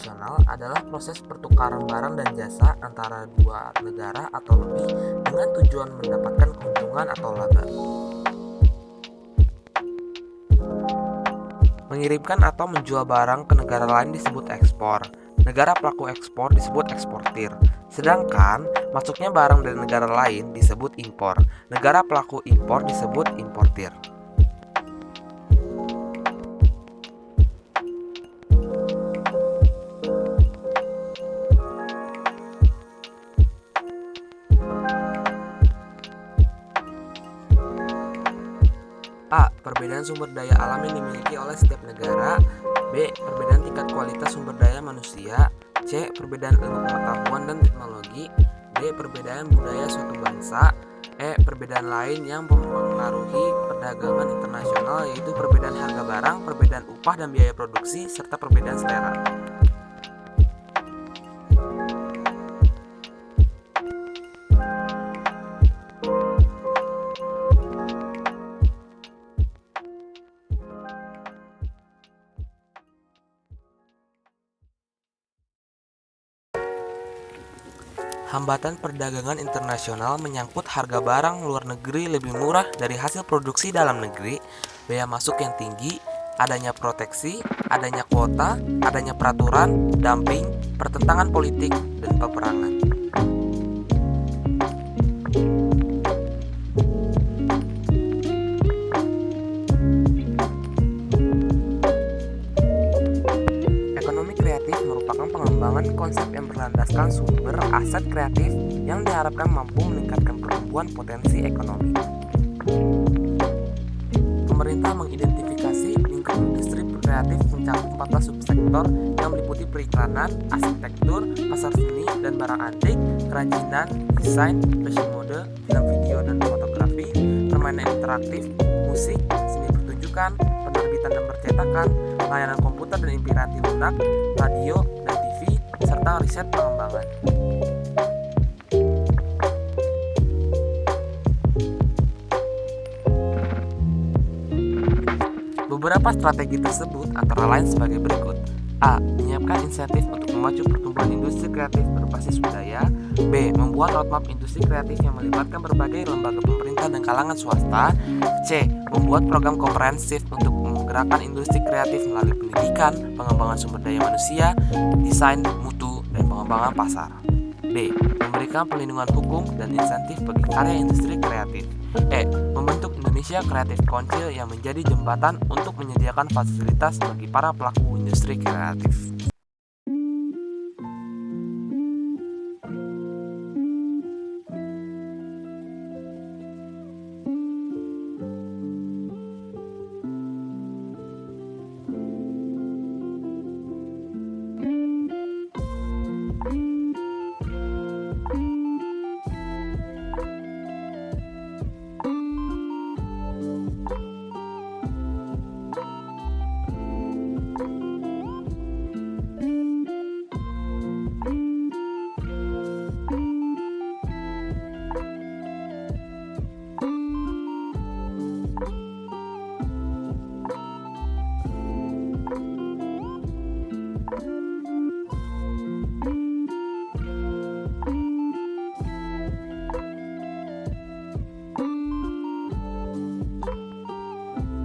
internasional adalah proses pertukaran barang dan jasa antara dua negara atau lebih dengan tujuan mendapatkan keuntungan atau laba. Mengirimkan atau menjual barang ke negara lain disebut ekspor. Negara pelaku ekspor disebut eksportir. Sedangkan masuknya barang dari negara lain disebut impor. Negara pelaku impor disebut importir. A. Perbedaan sumber daya alam yang dimiliki oleh setiap negara. B. Perbedaan tingkat kualitas sumber daya manusia. C. Perbedaan ilmu pengetahuan dan teknologi. D. Perbedaan budaya suatu bangsa. E. Perbedaan lain yang mempengaruhi perdagangan internasional, yaitu perbedaan harga barang, perbedaan upah dan biaya produksi, serta perbedaan selera. Hambatan perdagangan internasional menyangkut harga barang luar negeri lebih murah dari hasil produksi dalam negeri, bea masuk yang tinggi, adanya proteksi, adanya kuota, adanya peraturan, dumping, pertentangan politik, dan peperangan. Ekonomi kreatif merupakan pengembangan konsep yang berlandaskan sumber aset kreatif yang diharapkan mampu meningkatkan pertumbuhan potensi ekonomi. Pemerintah mengidentifikasi lingkup industri kreatif mencakup 14 subsektor yang meliputi periklanan, arsitektur, pasar seni dan barang antik, kerajinan, desain, fashion mode, film video dan fotografi, permainan interaktif, musik, seni pertunjukan, penerbitan dan percetakan, layanan komputer dan impianti lunak, radio dan TV, serta riset pengembangan. Beberapa strategi tersebut antara lain sebagai berikut. A. Menyiapkan insentif untuk memacu pertumbuhan industri kreatif berbasis budaya. B. Membuat roadmap industri kreatif yang melibatkan berbagai lembaga pemerintah dan kalangan swasta. C. Membuat program komprehensif untuk menggerakkan industri kreatif melalui pendidikan, pengembangan sumber daya manusia, desain, mutu, dan pengembangan pasar. D. Memberikan perlindungan hukum dan insentif bagi karya industri kreatif. E. Membentuk Indonesia Creative Council yang menjadi jembatan untuk menyediakan fasilitas bagi para pelaku industri kreatif.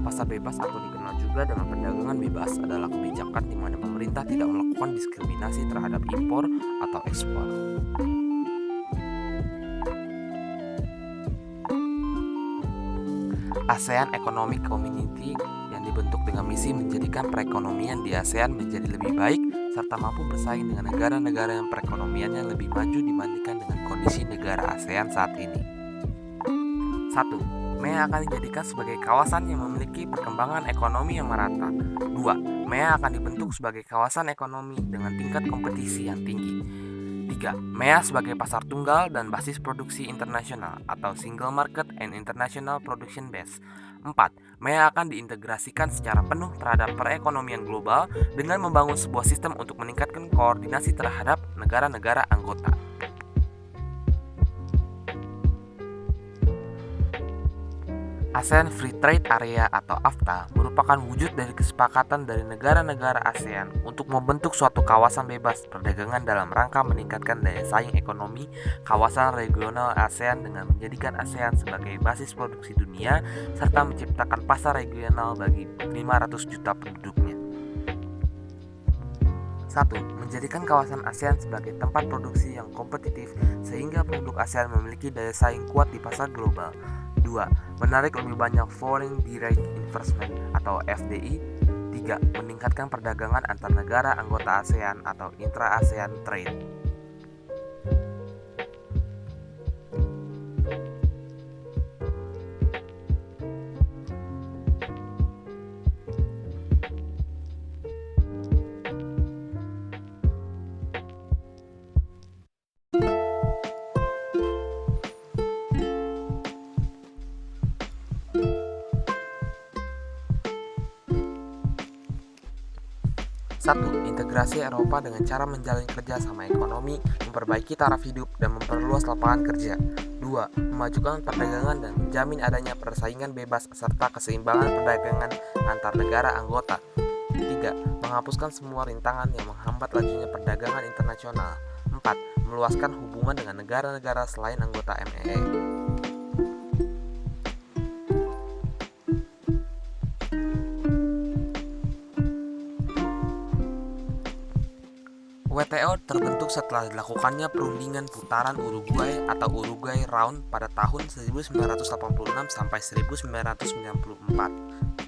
Pasar bebas atau dikenal juga dengan perdagangan bebas adalah kebijakan di mana pemerintah tidak melakukan diskriminasi terhadap impor atau ekspor. ASEAN Economic Community yang dibentuk dengan misi menjadikan perekonomian di ASEAN menjadi lebih baik serta mampu bersaing dengan negara-negara yang perekonomiannya lebih maju dibandingkan dengan kondisi negara ASEAN saat ini. 1. MEA akan dijadikan sebagai kawasan yang memiliki perkembangan ekonomi yang merata. 2. MEA akan dibentuk sebagai kawasan ekonomi dengan tingkat kompetisi yang tinggi. 3. MEA sebagai pasar tunggal dan basis produksi internasional atau Single Market and International Production Base. 4. MEA akan diintegrasikan secara penuh terhadap perekonomian global dengan membangun sebuah sistem untuk meningkatkan koordinasi terhadap negara-negara anggota. ASEAN Free Trade Area atau AFTA merupakan wujud dari kesepakatan dari negara-negara ASEAN untuk membentuk suatu kawasan bebas perdagangan dalam rangka meningkatkan daya saing ekonomi kawasan regional ASEAN dengan menjadikan ASEAN sebagai basis produksi dunia serta menciptakan pasar regional bagi 500 juta penduduknya. 1. Menjadikan kawasan ASEAN sebagai tempat produksi yang kompetitif sehingga produk ASEAN memiliki daya saing kuat di pasar global. 2. Menarik lebih banyak Foreign Direct Investment atau FDI. 3. Meningkatkan perdagangan antar negara anggota ASEAN atau intra-ASEAN trade. Satu, integrasi Eropa dengan cara menjalin kerja sama ekonomi, memperbaiki taraf hidup, dan memperluas lapangan kerja. 2. Memajukan perdagangan dan menjamin adanya persaingan bebas serta keseimbangan perdagangan antar negara anggota. 3. Menghapuskan semua rintangan yang menghambat lajunya perdagangan internasional. 4. Meluaskan hubungan dengan negara-negara selain anggota MEE. WTO terbentuk setelah dilakukannya perundingan putaran Uruguay atau Uruguay Round pada tahun 1986 sampai 1994.